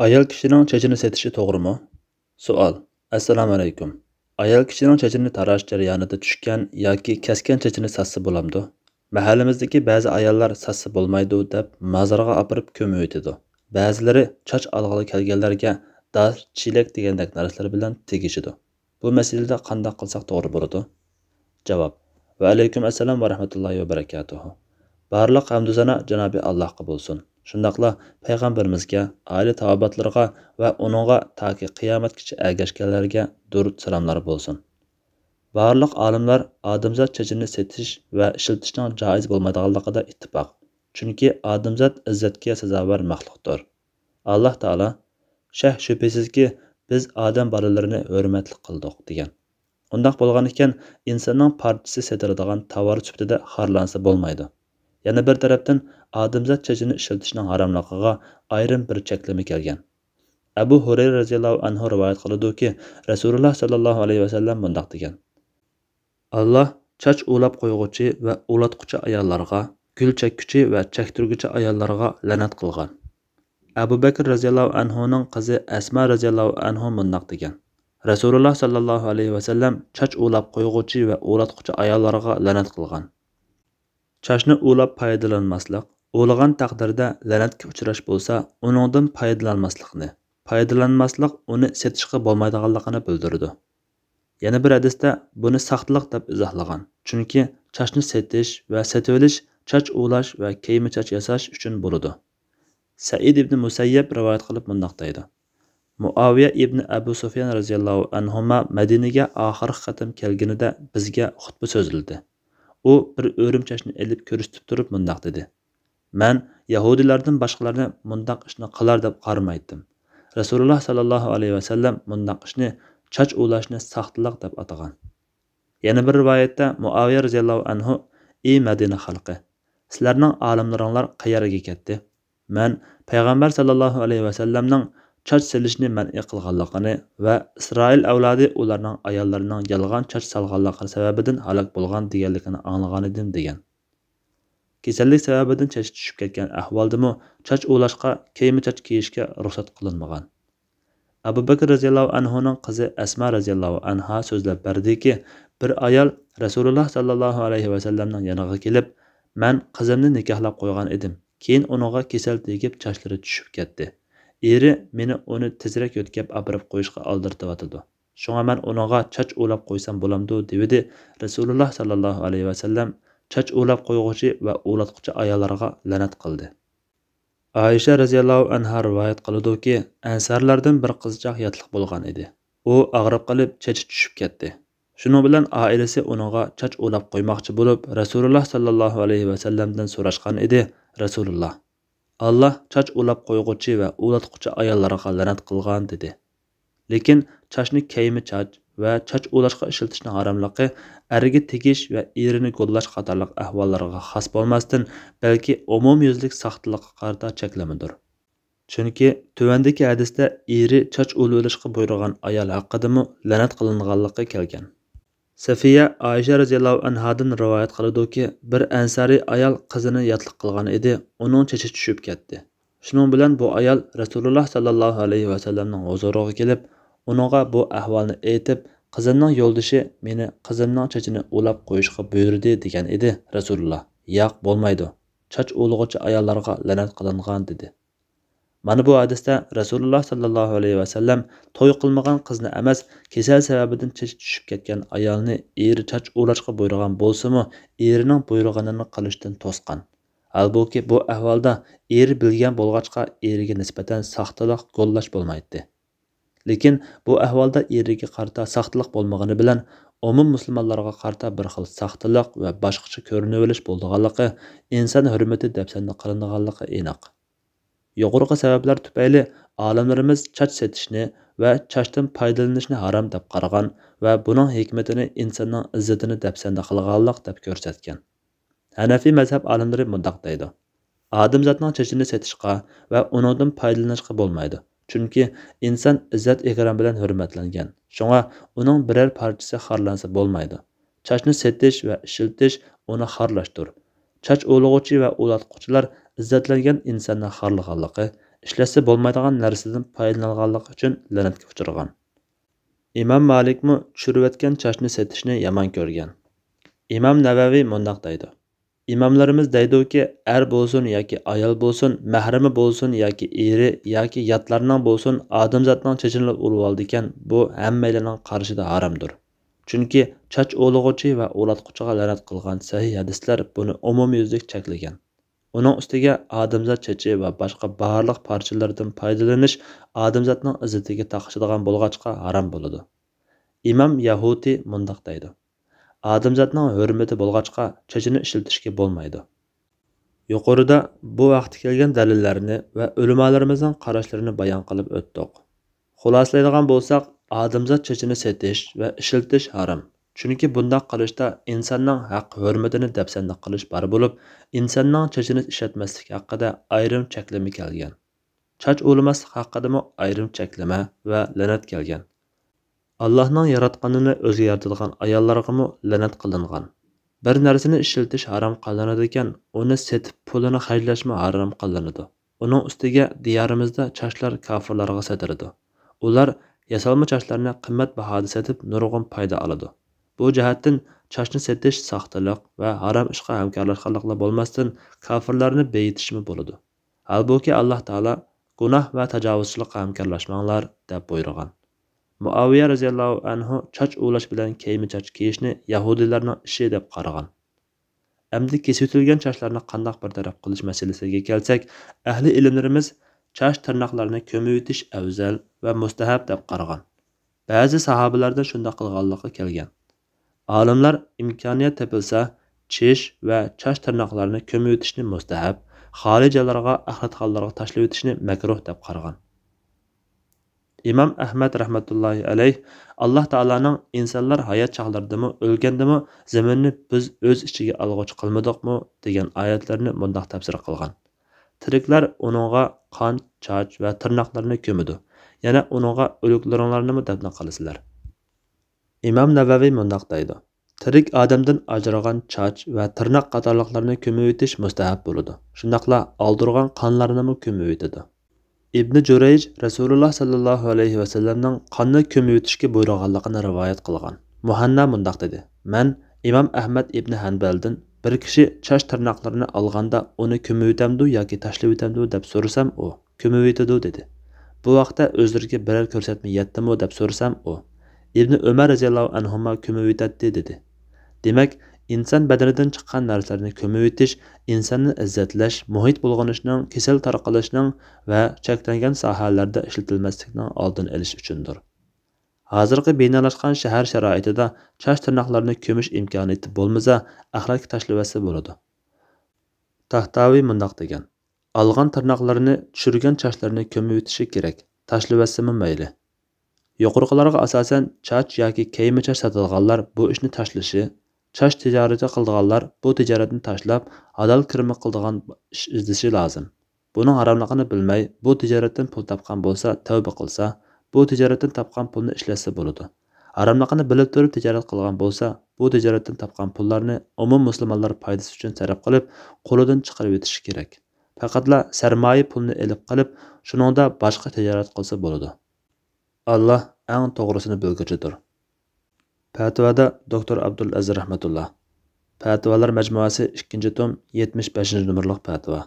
Ayol kishining chechini setishi to'g'rimi? Savol. Assalomu alaykum. Ayol kishining chechini tarash jarayonida tushgan yoki kesgan chechini satsa bo'lamdi? Mahallamizdagi ba'zi ayollar satsa bo'lmaydi deb mozorga opirib ko'mib o'tadi. Ba'zilari choch olg'ili kelganlarga dar, chilak degandek narsalar bilan tegishidi. Bu masalada qanday qilsak to'g'ri bo'ladi? Javob. Va alaykum assalom va rahmatullohi va barakatuh. Barliq hamd sana Janobi Allohga bo'lsin. Shundaqla payg'ambarimizga, oila tavobatlarga va uningga toki qiyomatgacha ergashganlarga durud salomlar bo'lsin. Barliq olimlar odamzod chechini setish va ishlatishning joiz bo'lmaydiganligida ittifoq. Chunki odamzod izzatga sazovor maxluqdir. Alloh taolo shak shubhasizki biz odam bolalarini hurmatli qildik degan. Undaq bo'lgan ekan, insonning parchasi setiladigan tovar sifatida xorlansa bo'lmaydi. Yana bir tarafdan odamzod chechini ishlatishning haromligiga ayrim bir cheklama kelgan. Abu Hurayra radhiyallohu anhu rivoyat qiladi-ki, Rasululloh sallallohu alayhi vasallam bundoq degan: Alloh choch ulab qo'yg'uchi va ulatquchi ayollarga, gul chekkuchi va chektirguchi ayollarga la'nat qilgan. Abu Bakr radhiyallohu anhuning qizi Asma radhiyallohu anhu bundoq degan: Rasululloh sallallohu alayhi vasallam choch ulab qo'yg'uchi va ulatquchi ayollarga la'nat qilgan. Chochni ulab foydalanmaslik, o'lgan taqdirda la'natga uchrash bo'lsa, uningdan foydalanmaslik uni setishga bo'lmaydiganligini bildirdi. Yana bir hadisda buni saxtliq deb izohlagan. Chunki chochni setish va setib olish choch ulash va kiyim choch yasash uchun bo'ladi. Said ibn Musayyab rivoyat qilib bundoq deydi: Muaviya ibn Abu Sufyan radhiyallohu anhuma Madinaga oxirgi qatim kelganida bizga xutba so'zildi. U bir o'rim chochni elib ko'rsatib turib bundoq dedi: Men Yahudilardan boshqalarni bundoq ishni qilar deb qaramaydim. Rasululloh sallallohu alayhi vasallam bundoq ishni choch ulashni saxtliq deb atagan. Yana bir rivoyatda Muaviya radhiyallohu anhu: Ey Madina xalqi, sizlarning olimlaringlar qayerga ketdi? Men payg'ambar sallallohu alayhi vasallamning choch silishni man'iy qilganligini va Isroil avlodi ularning ayollarining yolg'on choch solganligi sababidan halok bo'lgan deganligini anglagan edim degan. Kasallik sababidan choch tushib ketgan ahvoldami choch ulashga, kiyim choch kiyishga ruxsat qilinmagan. Abu Bakr radhiyallohu anhuning qizi Asma radhiyallohu anha so'zlab berdiki, bir ayol Rasululloh sallallohu alayhi vasallamning yoniga kelib, "Men qizimni nikohlab qo'ygan edim. Keyin uningga kasal tegib chochlari tushib ketdi. Eri meni uni tezroq yo'tkab olib qo'yishga oldirtibdi. Shunga men uningga choch ulab qo'ysam bo'lamdi" dedi. Rasululloh sallallohu alayhi vasallam choch ulab qo'yg'uchi va ulatquchi ayollarga la'nat qildi. Aisha radhiyallohu anha rivoyat qiladi-ki, ansarlardan bir qizchaq yotliq bo'lgan edi. U og'rib qolib, chechi tushib ketdi. Shuning bilan oilasi uningga choch ulab qo'ymoqchi bo'lib, Rasululloh sallallohu alayhi vasallamdan so'rashgan edi. Rasululloh: Alloh choch ulab qo'yg'uchi va ulatquchi ayollarga la'nat qilgan dedi. Lekin chochni kiyimi choch va choch ulashga ishlatishning haromligi ariga tegish va erini qo'llash qatorliq ahvollarga xos bo'lmasdan, balki umumyuzlik saxtlikqa qarata cheklamadir. Chunki tuvandagi hadisda eri choch ulashga buyurgan ayol haqidami la'nat qilinganligi kelgan. Safiya Aisha radhiyallohu anhadan rivoyat qiladi-ki, bir ansariy ayol qizini yotliq qilgan edi, uning chechi tushib ketdi. Shuning bilan bu ayol Rasululloh sallallohu alayhi vasallamning huzuriga kelib, uningga bu ahvolni aytib, qizimning yo'ldoshi meni qizimning chechini ulab qo'yishga buyurdi degan edi. Rasululloh: "Yo'q, bo'lmaydi. Choch ulg'uchi ayollarga la'nat qilingan" dedi. Mana bu hadisda Rasululloh sallallohu alayhi vasallam to'y qilmagan qizni emas, kasal sababidan chechi tushib ketgan ayolni eri choch ulashga buyurgan bo'lsa-mu, erining buyurganini qilishdan to'sqan. Halbuki bu ahvolda eri bilgan bo'lg'achqa eriga nisbatan saxtalik qo'llash bo'lmaydi. Lekin bu ahvolda eriga qarta saxtalik bo'lmagani bilan umum musulmonlarga qarta bir xil saxtalik va boshqacha ko'rinib olish bo'lganligi inson hurmati dafsanda qilinganligi aniq. Yuqorqi sabablar tufayli olimlarimiz choch setishni va chochdan foydalanishni harom deb qaragan va buning hikmatini insonning izzatini dafsanda qilganlik deb ko'rsatgan. Hanafiy mazhab olimlari bundoq deydi: Odamzodning chochini setishga va uningdan foydalanishga bo'lmaydi. Chunki inson izzat ikrom bilan hurmatlangan. Shunga uning biror parchasi xorlansa bo'lmaydi. Chochni setish va ishiltish uni xorlashdir. Choch ulg'uchi va ulatquchilar izzatlangan insonning xorlaganligi, ishlatsa bo'lmaydigan narsadan foydalanganligi uchun la'natga uchragan. İmam Malikmi tushirayotgan chachni setishni yomon ko'rgan. İmam Navaviy mundoq deydi. İmamlarimiz deydiki, er bo'lsin yoki ayol bo'lsin, mahrami bo'lsin yoki eri yoki yatlarning bo'lsin, odamzodning chechini urib oldi ekan, bu hammalarning qarshida haromdir. Chunki chach o'lig'uchi va o'latquchiga la'nat qilgan sahih hadislar buni umumyuzlik cheklagan. Uning ustiga odamzod chechi va boshqa barliq parchalardan foydalanish odamzodning izzatiga taqishadigan bo'lg'achqa harom bo'ladi. İmam Yahudi mundoq deydi. Odamzodning hurmati bo'lg'achqa chechini ishlatishga bo'lmaydi. Yuqorida bu vaqtga kelgan dalillarni va ulamolarimizning qarashlarini bayon qilib o'tdik. Xulosalaydigan bo'lsak, odamzod chechini setish va ishiltish harom. Chunki bunday qilishda insonning haq hurmatini dafsanda qilish bor bo'lib, insonning chechini ishlatmaslik haqida ayrim cheklama kelgan. Chach o'lmaslik haqida ayrim cheklama va la'nat kelgan. Allah'ның yaratqanını o'zi yaratadigan ayollarga la'nat qilingan. Bir narsani ishiltish harom qilinadi ekan, uni setib pulini xarjlashmi harom qilinadi. Uning ustiga diyorimizda chachlar kofirlarga sotiladi. Ular yasalma chachlarni qimmat bahoda setib nurg'un foyda oladi. Bu jihatdan chachni setish soxtalik va harom ishga hamkorlashganliklar bo'lmasdan kofirlarni beyitishmi bo'ladi. Halbuki Alloh taolo gunoh va tajovuzchilikqa hamkorlashmanglar deb buyurgan. Muaviya radhiyallohu anhu chach o'lash bilan kiyim chach kiyishni Yahudilarning ishi deb qaragan. Endi kesilgan chachlarni qandoq bir taraf qilish masalasiga kelsak, ahli ilmlarimiz chach tirnoqlarini ko'maytirish afzal va mustahab deb qaragan. Ba'zi sahobalardan shunday qilganligi kelgan. Olimlar imkoniyat topilsa, chish va chach tirnoqlarini ko'maytirishni mustahab, xorijalarga, axlatxonlarga tashlab o'tishni makruh deb qaragan. İmam Ahmad rahmetullahi alayh Allah Taalaning insonlar hayot chog'laridami, o'lgandami zaminni biz o'z ichiga olg'uchi qilmadikmi degan oyatlarni bundoq tafsir qilgan. Tiriklar uningga qon, chach va tirnoqlarni ko'midi. Yana uningga o'liklaringlarni dafn qilasizlar. İmam Navaviy bundoq deydi. Tirik odamdan ajragan chach va tirnoq qatorliqlarni ko'maytirish mustahab bo'ladi. Shundaqla oldirgan qonlarni ko'maytiradi. İbn Jurayj Rasululloh sallallohu alayhi va sallamning qonni ko'maytirishga buyurganligini rivoyat qilgan. Muhanna mundoq dedi. Men İmam Ahmad ibn Hanbaldan bir kishi chach tirnoqlarini olganda uni ko'maytamdu yoki tashlab o'tamdu deb so'rasam, u ko'maytadi dedi. Bu vaqtda o'zlariga biror ko'rsatma yetdimi deb so'rasam, u İbn Umar radhiyallohu anhuma ko'maytadi dedi. Demak, inson badanidan chiqqan narsalarni ko'maytirish insonni izzatlash, muhit bulg'anishning, kasal tarqalishning va cheklangan sohalarda ishlatilmaslikning oldini olish uchundir. Hozirgi binolashgan shahar sharoitida chach tirnoqlarini ko'mish imkoniyati bo'lmasa, axlatga tashlabasa bo'ladi. Tahtaviy mundoq degan. Olgan tirnoqlarini tushirgan chachlarni ko'maytirishi kerak. Tashlabasimi mayli. Yuqoriqilarga asosan chach yoki kiyim chach sotadiganlar bu ishni tashlashi, chach tijarati qildiganlar bu tijoratni tashlab halol kirma qildigan ish izlashi lozim. Buning haromligini bilmay, bu tijoratdan pul topgan bo'lsa, tavba qilsa, bu tijoratdan topgan pulni ishlatsa bo'ladi. Haromligini bilib turib tijorat qilgan bo'lsa, bu tijoratdan topgan pullarni umum musulmonlar foydasi uchun sarf qilib, qo'lidan chiqarib o'tishi kerak. Faqatla sarmoya pulni elib qilib, shuningda boshqa tijorat qilsa bo'ladi. Allah eng to'g'risini bilguchidir. Fatvoda Dr. Abdul Aziz rahmatullah. Fatvolar majmuasi 2-tom 75-numurliq fatvo.